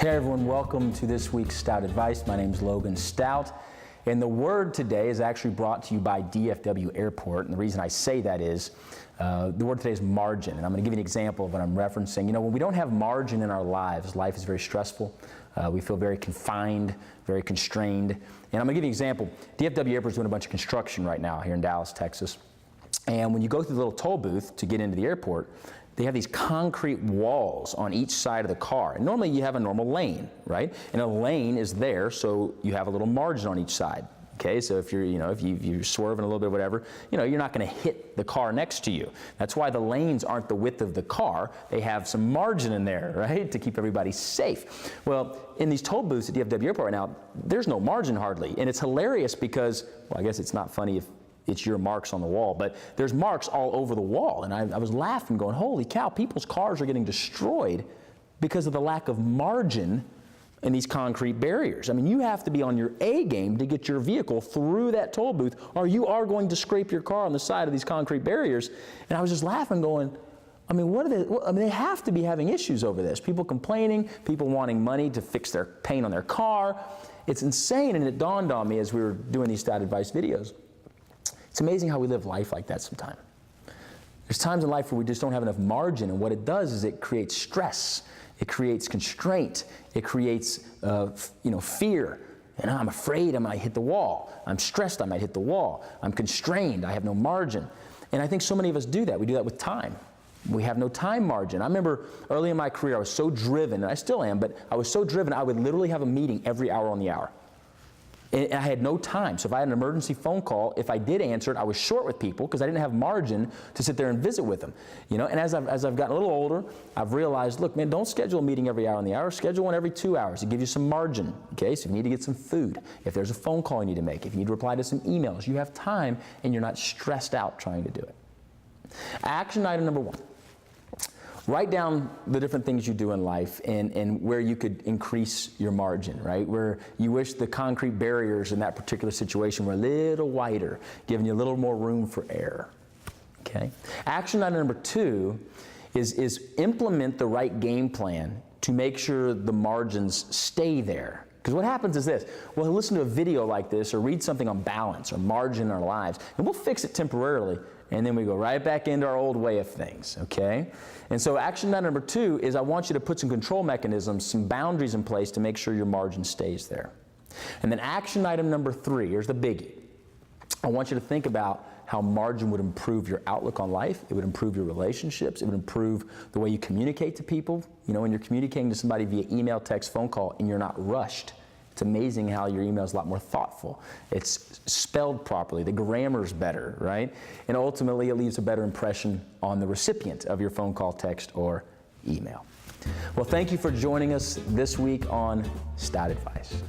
Hey everyone, welcome to this week's Stout Advice. My name is Logan Stout, and the word today is actually brought to you by DFW Airport, and the reason I say that is the word today is margin, and I'm going to give you an example of what I'm referencing. You know, when we don't have margin in our lives, life is very stressful. We feel very confined, very constrained, and I'm going to give you an example. DFW Airport is doing a bunch of construction right now here in Dallas, Texas, and when you go through the little toll booth to get into the airport, they have these concrete walls on each side of the car. And normally you have a normal lane, right? And a lane is there so you have a little margin on each side. Okay, so if you're, if you're swerving a little bit, whatever, you're not going to hit the car next to you. That's why the lanes aren't the width of the car. They have some margin in there, right, to keep everybody safe. Well, in these toll booths at DFW Airport right now, there's no margin hardly. And it's hilarious because, well, I guess it's not funny if it's your marks on the wall, but there's marks all over the wall. And I was laughing going, holy cow, people's cars are getting destroyed because of the lack of margin in these concrete barriers. I mean, you have to be on your A game to get your vehicle through that toll booth, or you are going to scrape your car on the side of these concrete barriers. And I was just laughing going, I mean, they have to be having issues over this. People complaining, people wanting money to fix their paint on their car. It's insane, and it dawned on me as we were doing these Stat Advice videos. It's amazing how we live life like that sometimes. There's times in life where we just don't have enough margin, and what it does is it creates stress, it creates constraint, it creates fear. And I'm afraid I might hit the wall. I'm stressed I might hit the wall. I'm constrained, I have no margin. And I think so many of us do that. We do that with time. We have no time margin. I remember early in my career I was so driven, and I still am, but I was so driven I would literally have a meeting every hour on the hour. And I had no time. So if I had an emergency phone call, if I did answer it, I was short with people because I didn't have margin to sit there and visit with them. And as I've gotten a little older, I've realized, look, man, don't schedule a meeting every hour on the hour. Schedule one every 2 hours to give you some margin. Okay, so if you need to get some food, if there's a phone call you need to make, if you need to reply to some emails, you have time and you're not stressed out trying to do it. Action item number 1. Write down the different things you do in life and where you could increase your margin, right? Where you wish the concrete barriers in that particular situation were a little wider, giving you a little more room for error, okay? Action item number 2 is implement the right game plan to make sure the margins stay there. Because what happens is this, we'll listen to a video like this or read something on balance or margin in our lives, and we'll fix it temporarily, and then we go right back into our old way of things, okay? And so action item number 2 is I want you to put some control mechanisms, some boundaries in place to make sure your margin stays there. And then action item number 3, here's the biggie. I want you to think about how margin would improve your outlook on life. It would improve your relationships. It would improve the way you communicate to people. When you're communicating to somebody via email, text, phone call, and you're not rushed. It's amazing how your email is a lot more thoughtful. It's spelled properly. The grammar's better, right? And ultimately, it leaves a better impression on the recipient of your phone call, text, or email. Well, thank you for joining us this week on Stout Advice.